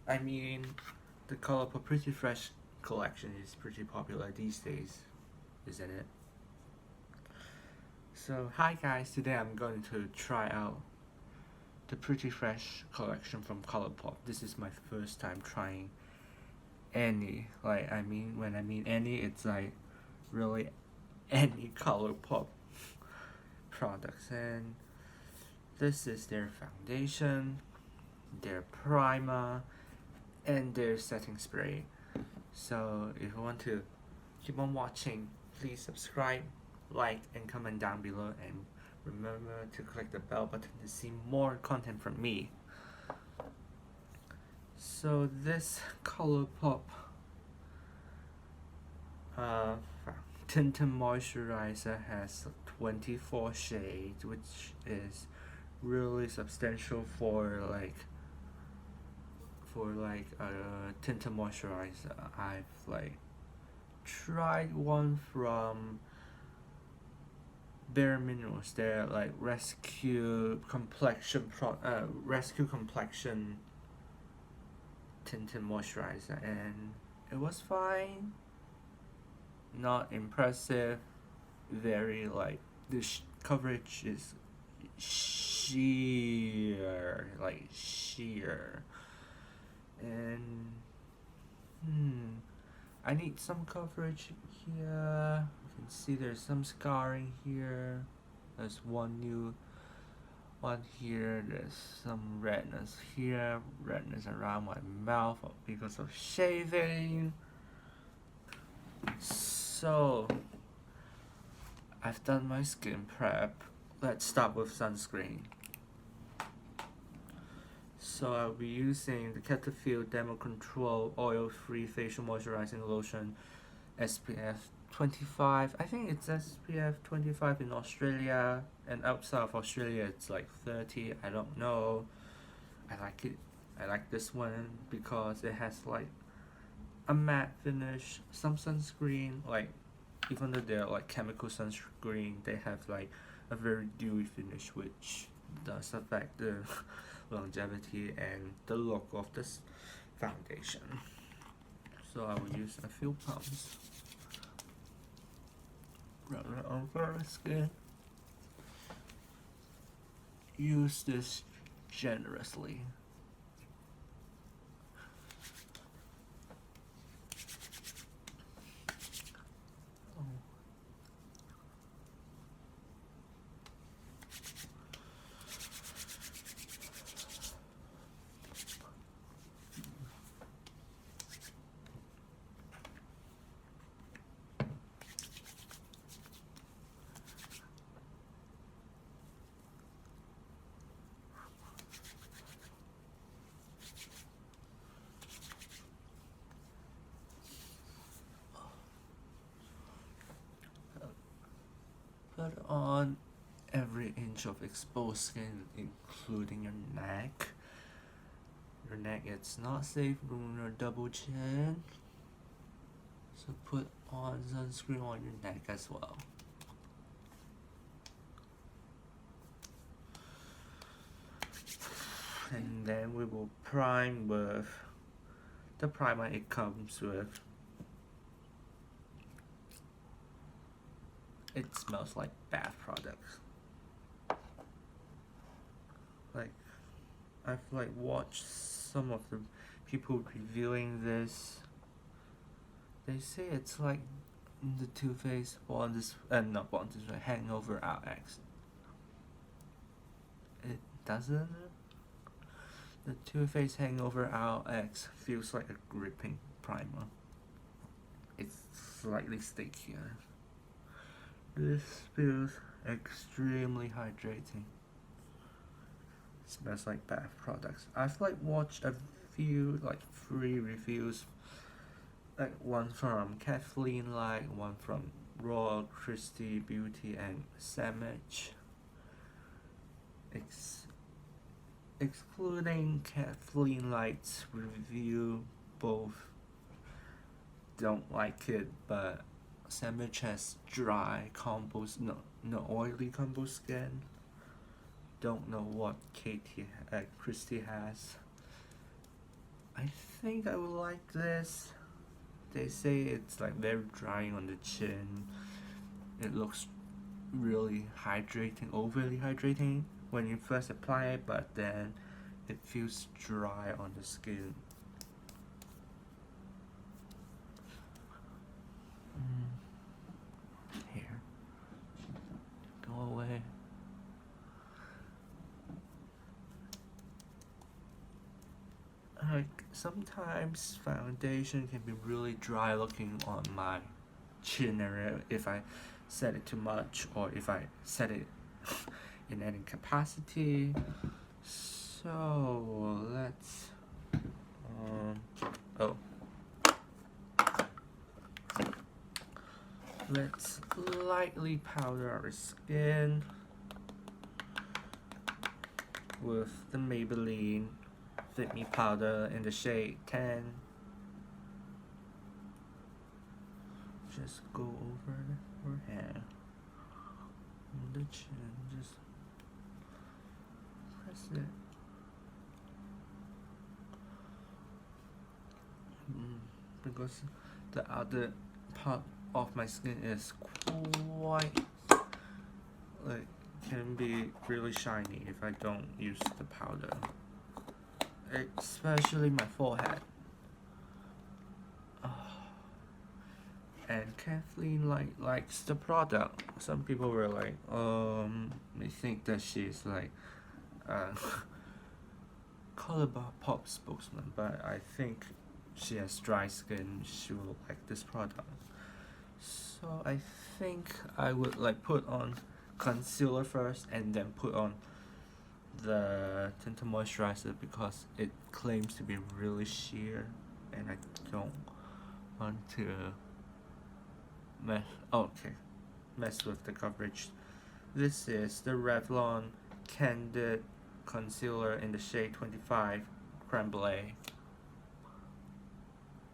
I mean, the Colourpop Pretty Fresh collection is pretty popular these days, isn't it? So, hi guys, today I'm going to try out the Pretty Fresh collection from Colourpop. This is my first time trying any, when I mean any, it's like really any Colourpop products. And this is their foundation, their primer, and their setting spray. So if you want to keep on watching, please subscribe, like, and comment down below, and remember to click the bell button to see more content from me. So this Colourpop tinted moisturizer has 24 shades, which is really substantial for a tinted moisturizer. I've tried one from Bare Minerals. They're like rescue complexion tinted moisturizer, and it was fine. Not impressive. Very coverage is sheer, and I need some coverage here. You can see there's some scarring here. There's one new one here. There's some redness here, redness around my mouth because of shaving. So I've done my skin prep. Let's start with sunscreen. So I'll be using the Cetaphil Derma Control Oil-Free Facial Moisturizing Lotion SPF 25. I think it's SPF 25 in Australia, and outside of Australia it's like 30. I don't know. I like it. I like this one because it has like a matte finish. Some sunscreen, even though they're like chemical sunscreen, they have like a very dewy finish, which does affect the longevity and the look of this foundation. So I will use a few pumps. Run it over the skin. Use this generously. Put on every inch of exposed skin, including your neck. Your neck is not safe from your double chin, so put on sunscreen on your neck as well. And then we will prime with the primer it comes with. It smells like bath products. I've watched some of the people reviewing this. They say it's like the Too Faced Hangover RX. It doesn't. The Too Faced Hangover RX feels like a gripping primer. It's slightly stickier. This feels extremely hydrating. Smells like bath products. I've watched a few free reviews, one from Kathleen Light, one from Raw Christie Beauty, and Sandwich. Excluding Kathleen Light's review, both don't like it, but Sandwich has dry no oily combo skin. Don't know what Christie has. I think I would like this. They say it's like very drying on the chin. It looks really hydrating, overly hydrating when you first apply it, but then it feels dry on the skin. Here, go away. Like sometimes foundation can be really dry looking on my chin area if I set it too much or if I set it in any capacity. So let's oh let's lightly powder our skin with the Maybelline Fit Me powder in the shade 10. Just go over the forehead, on the chin, just press it. Because the other part of my skin is quite like can be really shiny if I don't use the powder, especially my forehead. And Kathleen likes the product. Some people were like, they think that she's like Colourpop spokesman, but I think she has dry skin. She will like this product. So I think I would like put on concealer first and then put on the tinted moisturizer because it claims to be really sheer and I don't want to mess with the coverage. This is the Revlon Candid Concealer in the shade 25 Creme Brulee.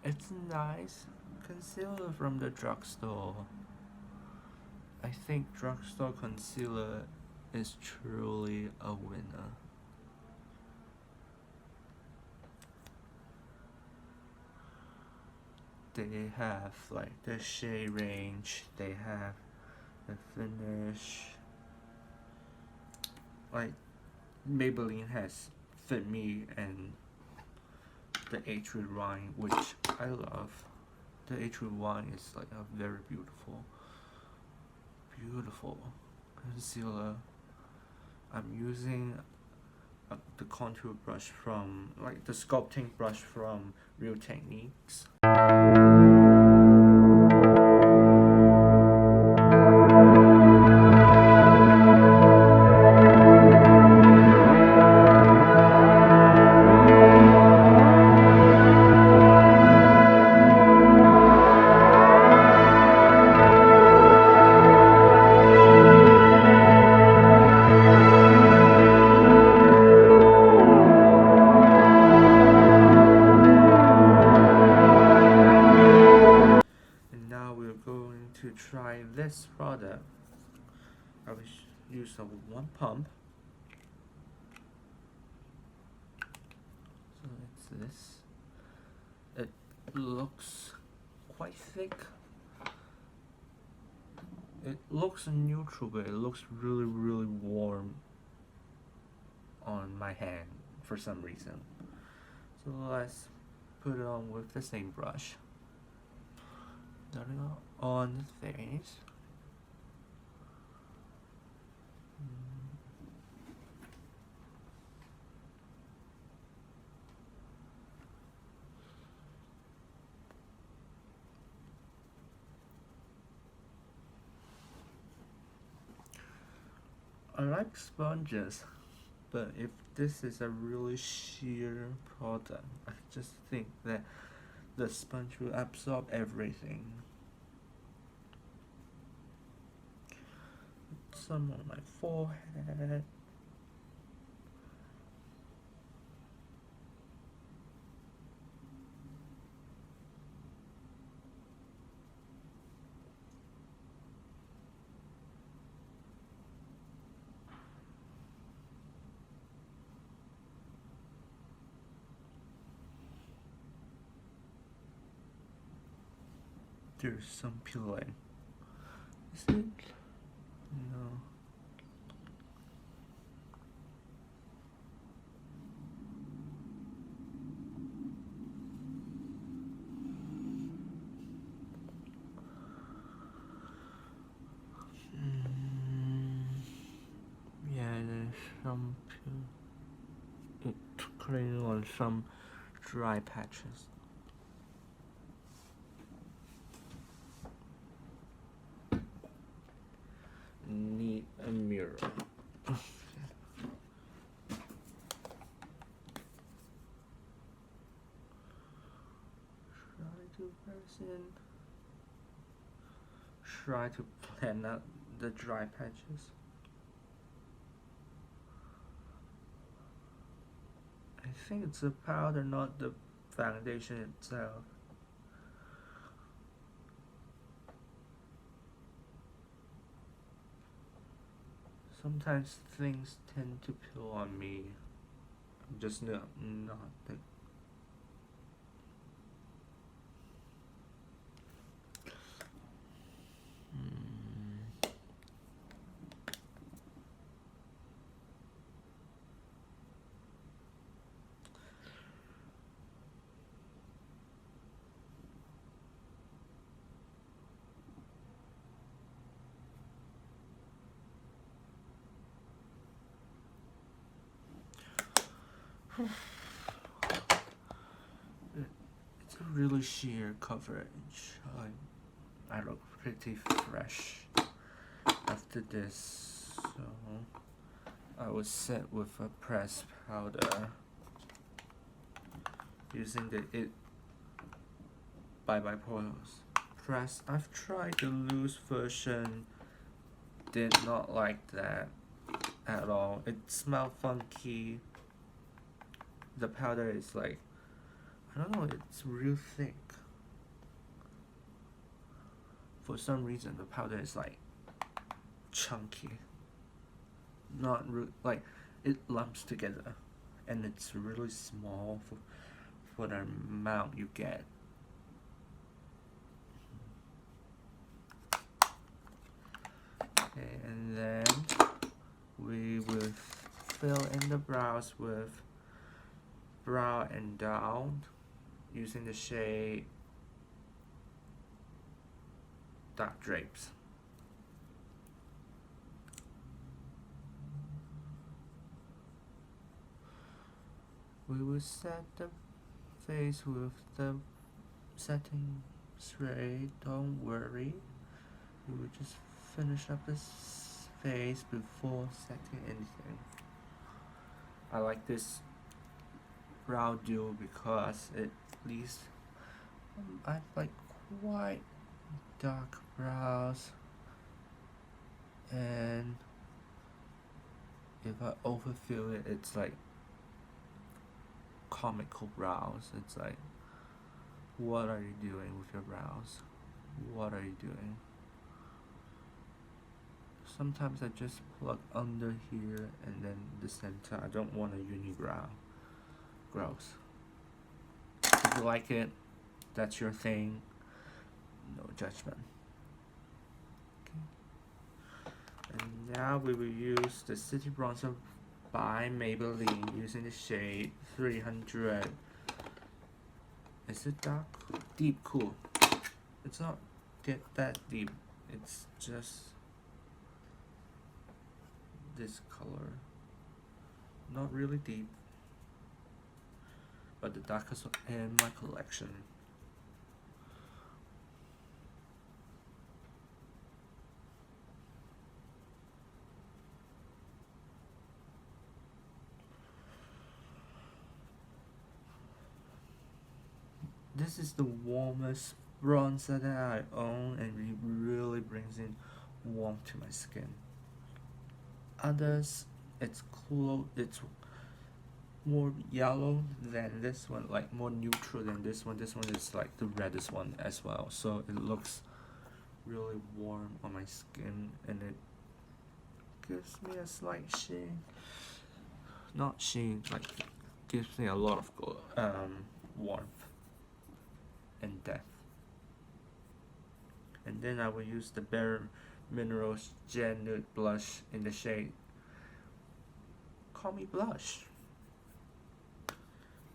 It's nice concealer from the drugstore. I think drugstore concealer is truly a winner. They have like the shade range, they have the finish. Like Maybelline has Fit Me and the H3 Wine, which I love. The H3 Wine is like a very beautiful concealer. I'm using the contour brush from like the sculpting brush from Real Techniques. To try this product, I will use one pump. So it's this. It looks quite thick. It looks neutral, but it looks really warm on my hand for some reason. So let's put it on with the same brush. Starting on the face. I like sponges, but if this is a really sheer product, I just think that the sponge will absorb everything. Some on my forehead. There's some peeling. Is it? No. Yeah, there's some peel. It cleaning on some dry patches. Need a mirror. Try to press in. Try to blend out the dry patches. I think it's the powder, not the foundation itself. Sometimes things tend to peel on me. Just not the. It's a really sheer coverage. I look pretty fresh after this, so I will set with a pressed powder using the It by Pores press. I've tried the loose version, did not like that at all. It smelled funky. The powder is like, I don't know, it's real thick. For some reason the powder is like chunky. Not like it lumps together, and it's really small for the amount you get. Okay, and then we will fill in the brows with Brow and Down using the shade Dark Drapes. We will set the face with the setting spray. Don't worry, we will just finish up this face before setting anything. I like this brow duo because it leaves I like quite dark brows, and if I overfill it, it's like comical brows. It's like, what are you doing with your brows? What are you doing? Sometimes I just plug under here and then the center. I don't want a unibrow. Gross. If you like it, that's your thing. No judgment. Okay. And now we will use the City Bronzer by Maybelline using the shade 300. Is it dark? Deep Cool. It's not that deep. It's just this color. Not really deep, but the darkest in my collection. This is the warmest bronzer that I own, and it really brings in warmth to my skin. Others, it's more yellow than this one, like more neutral than this one. This one is like the reddest one as well, so it looks really warm on my skin, and it gives me a slight sheen. Not sheen, like gives me a lot of warmth and depth. And then I will use the Bare Minerals Gen Nude Blush in the shade Call Me Blush.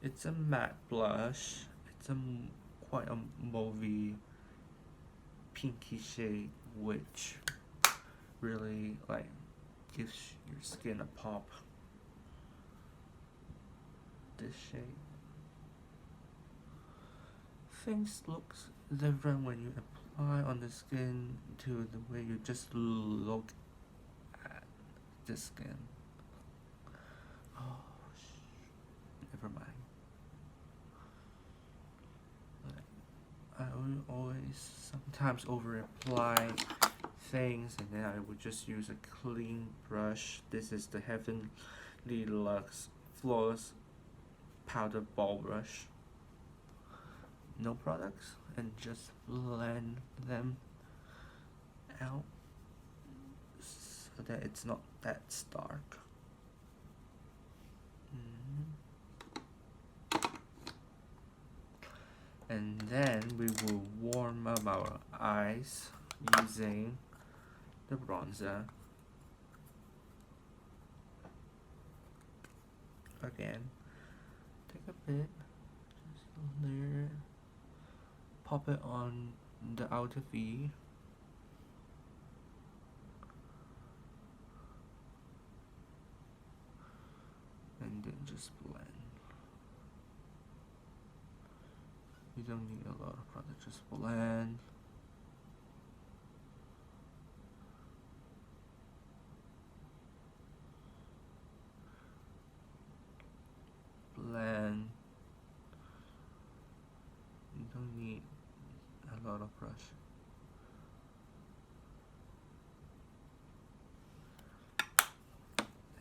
It's a matte blush. It's quite a mauvey pinky shade, which really like gives your skin a pop. This shade. Things looks different when you apply on the skin to the way you just look at the skin. Oh, never mind. I will always sometimes over apply things, and then I would just use a clean brush. This is the Heavenly Luxe Flawless Powder Ball Brush. No products, and just blend them out so that it's not that stark. And then we will warm up our eyes using the bronzer. Again, take a bit, just layer it, pop it on the outer V. And then just blend. You don't need a lot of product, just blend. Blend. You don't need a lot of brush.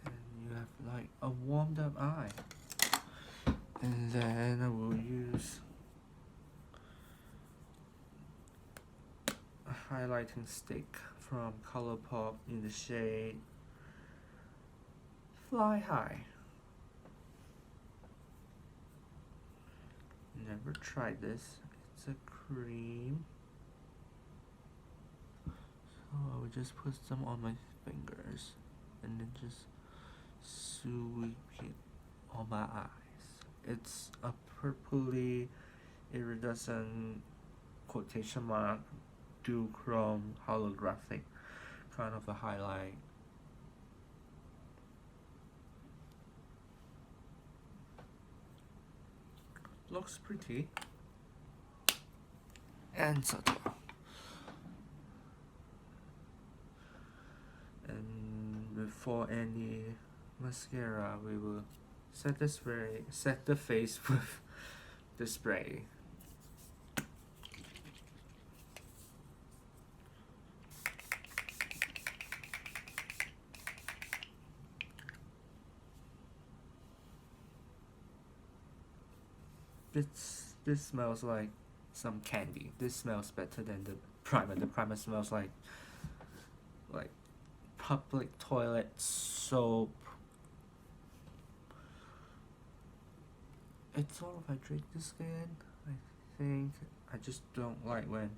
And you have like a warmed up eye. And then I will use a highlighting stick from Colourpop in the shade Fly High. Never tried this. It's a cream. So I will just put some on my fingers and then just sweep it on my eyes. It's a purpley iridescent quotation mark duochrome holographic kind of a highlight. Looks pretty and subtle. And before any mascara, we will set the face with the spray. This smells like some candy. This smells better than the primer. The primer smells like public toilet soap. It sort of hydrates the skin, I think. I just don't like when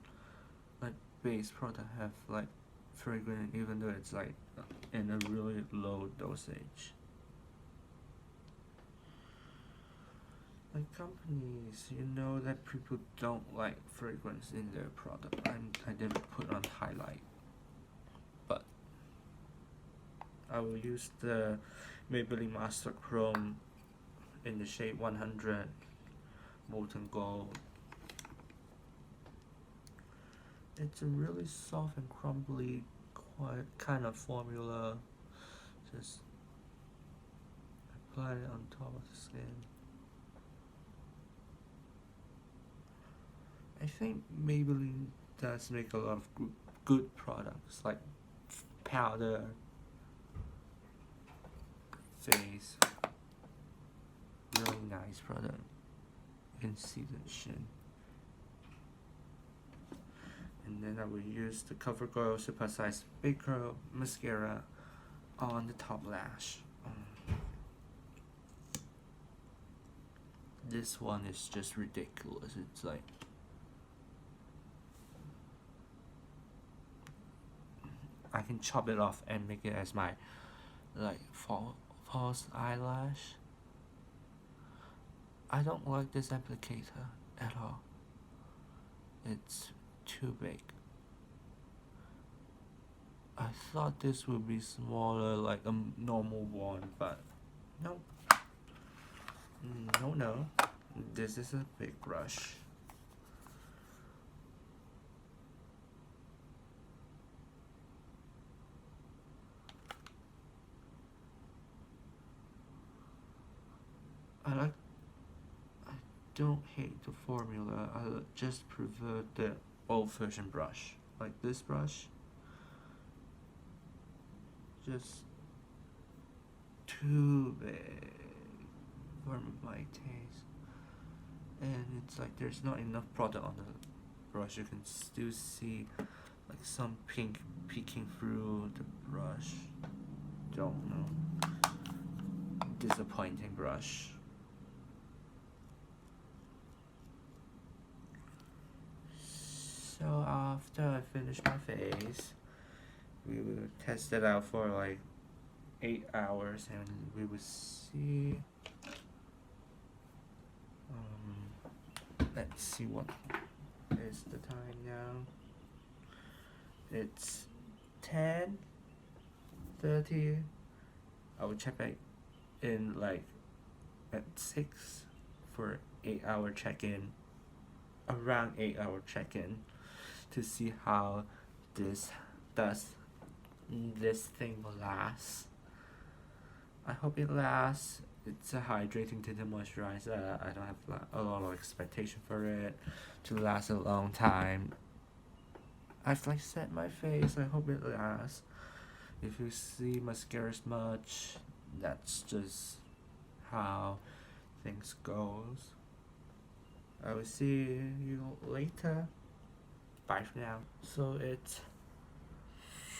like base product have like fragrance, even though it's like in a really low dosage. Like companies, you know that people don't like fragrance in their product. I never put on highlight, but I will use the Maybelline Master Chrome in the shade 100 Molten Gold. It's a really soft and crumbly kind of formula. Just apply it on top of the skin. I think Maybelline does make a lot of good products, like powder, face, really nice product, and season. And then I will use the CoverGirl Super Size Big Curl Mascara on the top lash. This one is just ridiculous. It's like I can chop it off and make it as my like false eyelash. I don't like this applicator at all. It's too big. I thought this would be smaller like a normal one, but no. No. This is a big brush. I don't hate the formula, I just prefer the old version brush. Like this brush, just too big for my taste. And it's like there's not enough product on the brush. You can still see like some pink peeking through the brush. Don't know. Disappointing brush. So after I finish my face, we will test it out for like 8 hours and we will see. Let's see what is the time now. It's 10:30. I will check back in like at 6 for 8-hour check-in. Around 8-hour check-in to see how this thing will last. I hope it lasts. It's a hydrating tinted moisturizer. I don't have a lot of expectation for it to last a long time. I've like set my face. I hope it lasts. If you see mascara smudge, that's just how things goes. I will see you later. Bye for now. So it's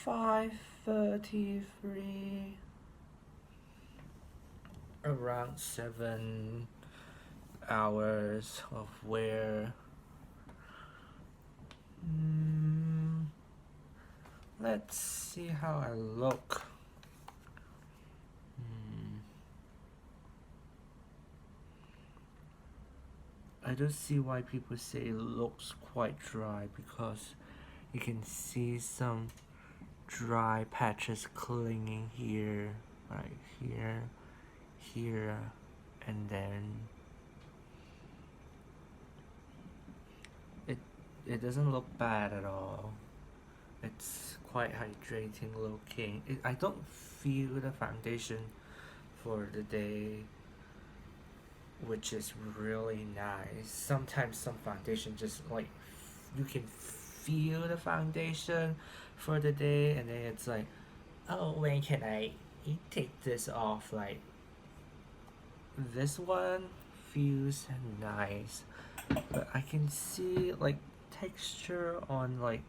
5:33. Around 7 hours of wear. Let's see how I look. I don't see why people say it looks quite dry, because you can see some dry patches clinging here, right here, and then it doesn't look bad at all. It's quite hydrating looking. I don't feel the foundation for the day, which is really nice. Sometimes some foundation just like you can feel the foundation for the day, and then it's like, oh, when can I take this off? Like this one feels nice, but I can see like texture on like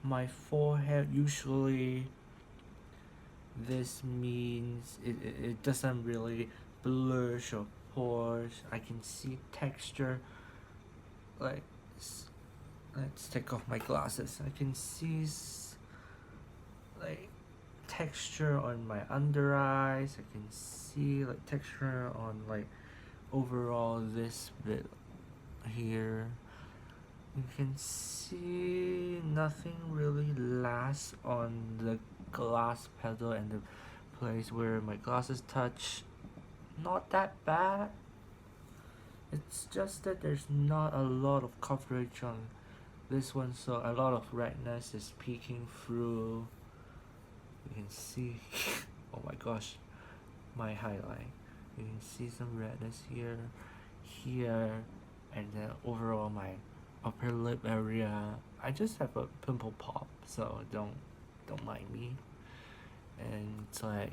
my forehead. Usually this means it doesn't really blush or pores. I can see texture. Like let's take off my glasses. I can see like texture on my under eyes. I can see like texture on like overall this bit here. You can see nothing really lasts on the glass pedal and the place where my glasses touch. Not that bad. It's just that there's not a lot of coverage on this one, so a lot of redness is peeking through. You can see oh my gosh, my highlight. You can see some redness here, and then overall my upper lip area. I just have a pimple pop, so don't mind me. And it's like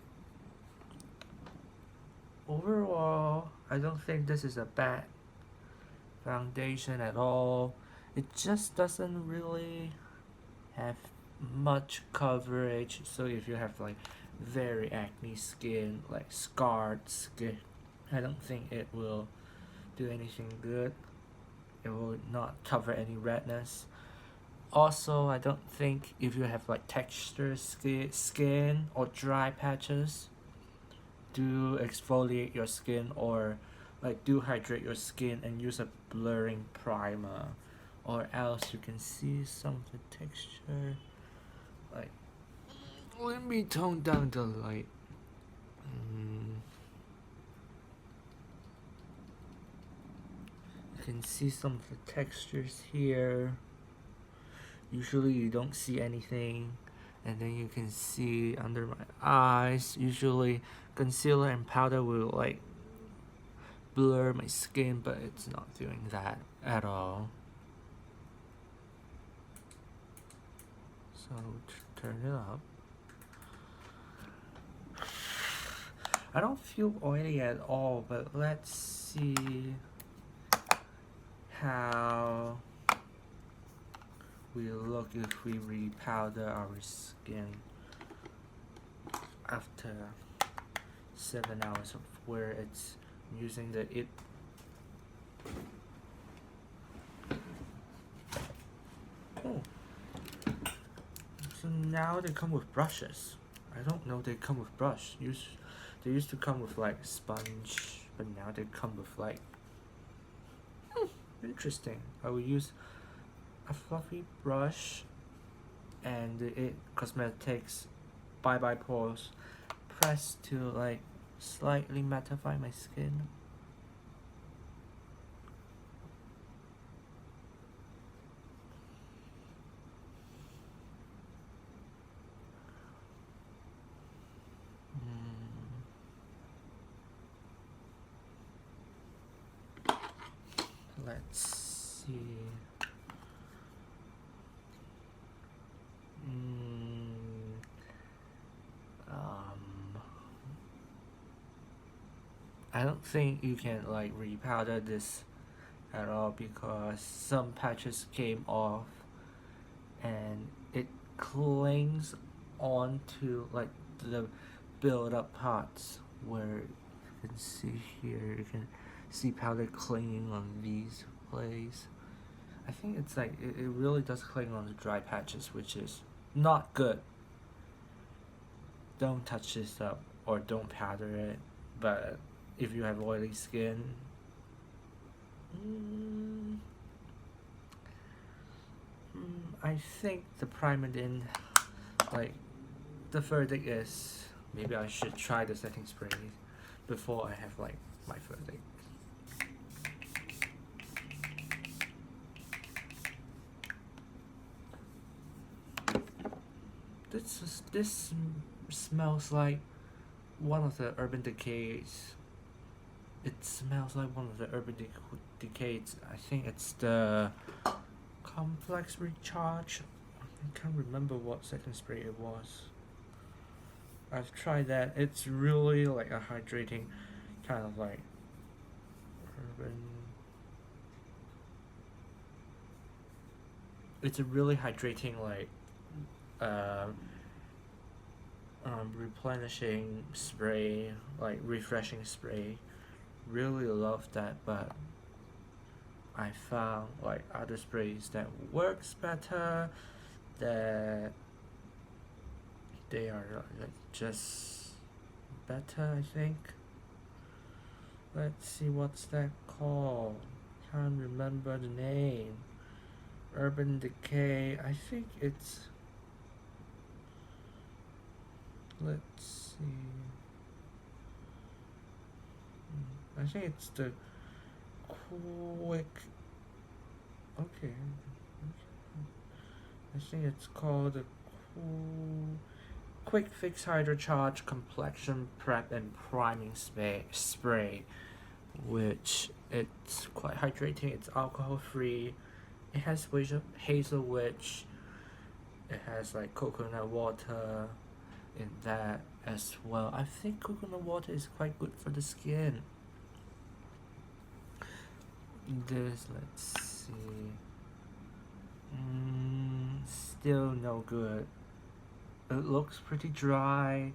overall, I don't think this is a bad foundation at all. It just doesn't really have much coverage, so if you have like very acne skin, like scarred skin, I don't think it will do anything good. It will not cover any redness. Also, I don't think if you have like texture skin or dry patches, do exfoliate your skin or like do hydrate your skin and use a blurring primer, or else you can see some of the texture. Like, let me tone down the light. You can see some of the textures here. Usually you don't see anything, and then you can see under my eyes. Usually concealer and powder will like blur my skin, but it's not doing that at all. So turn it up. I don't feel oily at all, but let's see how we look if we repowder our skin after 7 hours of where it's using the it. Oh. So now they come with brushes. I don't know they come with brush. They used to come with like sponge, but now they come with like interesting. I will use a fluffy brush and the It Cosmetics Bye Bye Pores press to like slightly mattify my skin. Let's see. I don't think you can like repowder this at all because some patches came off and it clings onto like the build up parts where you can see here, you can see powder clinging on these places. I think it's like it really does cling on the dry patches, which is not good. Don't touch this up or don't powder it, but if you have oily skin, I think the primer didn't, like, the verdict is maybe I should try the setting spray before I have like my verdict. This smells like one of the Urban Decay's. It smells like one of the Urban Decay's. I think it's the Complex Recharge. I can't remember what setting spray it was. I've tried that. It's really like a hydrating kind of like Urban. It's a really hydrating like replenishing spray, like refreshing spray. Really love that, but I found like other sprays that works better, that they are like just better, I think. Let's see, what's that called? Can't remember the name. Urban Decay, I think it's, let's see, I think it's the okay, I think it's called the Quick Fix Hydro Charge Complexion Prep and Priming Spray, which it's quite hydrating. It's alcohol free. It has hazel witch. It has like coconut water in that as well. I think coconut water is quite good for the skin. This, let's see. Still no good. It looks pretty dry.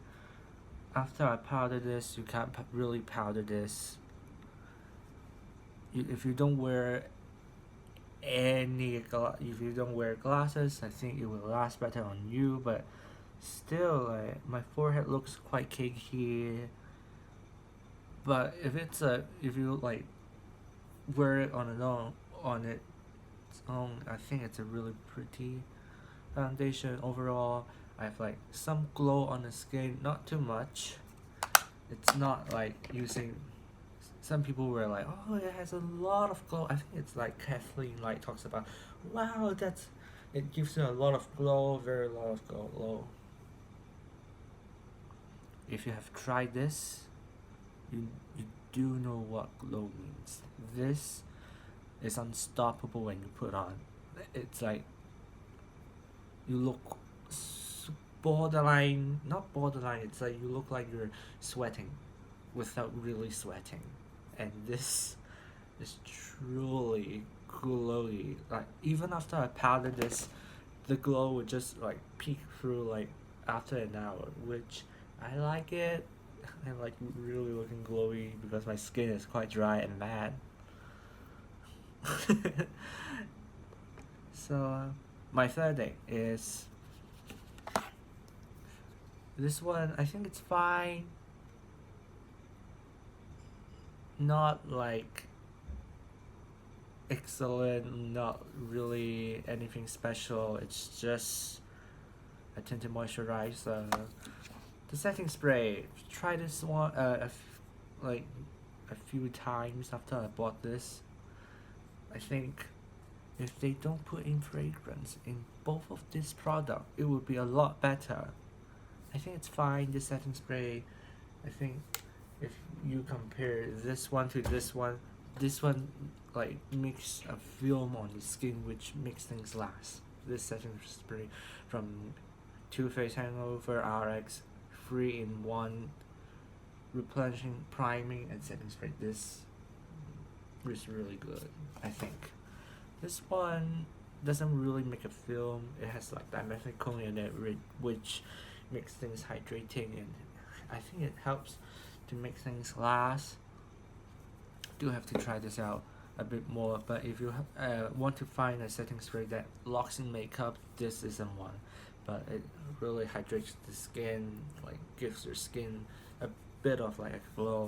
After I powder this, you can't really powder this. If you don't wear if you don't wear glasses, I think it will last better on you, but still, like, my forehead looks quite cakey. But if you like wear it on its own, I think it's a really pretty foundation overall. I have like some glow on the skin, not too much. It's not like using. Some people were like, oh, it has a lot of glow. I think it's like Kathleen like talks about, wow, it gives you a lot of glow, very lot of glow. If you have tried this, you do know what glow means. This is unstoppable when you put on. It's like you look borderline, not borderline, it's like you look like you're sweating without really sweating. And this is truly glowy. Like, even after I powdered this, the glow would just like peek through like after an hour, which I like it. I like really looking glowy because my skin is quite dry and matte. So my third day is this one. I think it's fine. Not like excellent, not really anything special. It's just a tinted moisturizer. The setting spray, try this one like a few times after I bought this. I think if they don't put in fragrance in both of this product, it would be a lot better. I think it's fine, this setting spray. I think if you compare this one to this one like makes a film on the skin which makes things last. This setting spray from Too Faced Hangover RX 3-in-1 replenishing, priming and setting spray. This is really good. I think this one doesn't really make a film. It has like dimethicone in it, which makes things hydrating, and I think it helps to make things last. Do have to try this out a bit more, but if you want to find a setting spray that locks in makeup, this isn't one. But it really hydrates the skin, like gives your skin a bit of like a glow.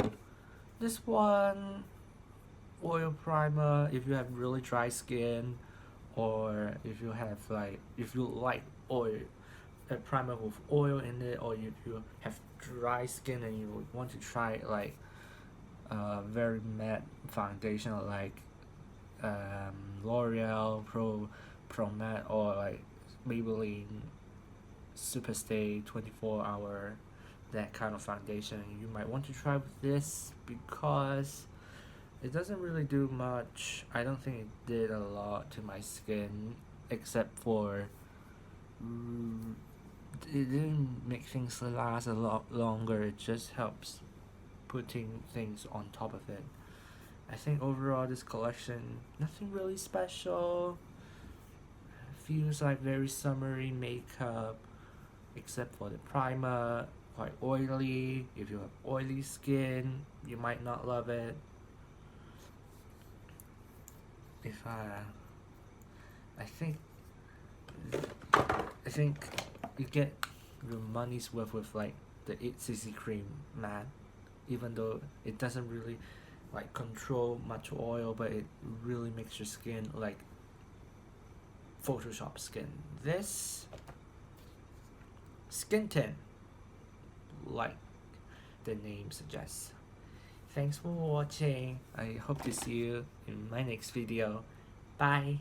This one, oil primer, if you have really dry skin, or if you like oil, a primer with oil in it, or if you have dry skin and you want to try like very matte foundation like L'Oreal Pro Matte, or like Maybelline Superstay 24 hour, that kind of foundation, you might want to try with this because it doesn't really do much. I don't think it did a lot to my skin, except for it didn't make things last a lot longer. It just helps putting things on top of it. I think overall this collection, nothing really special. Feels like very summery makeup, except for the primer, quite oily. If you have oily skin, you might not love it. I think you get your money's worth with like the 8cc cream matte, even though it doesn't really like control much oil, but it really makes your skin like Photoshop skin. This skin tint, like the name suggests. Thanks for watching. I hope to see you in my next video. Bye.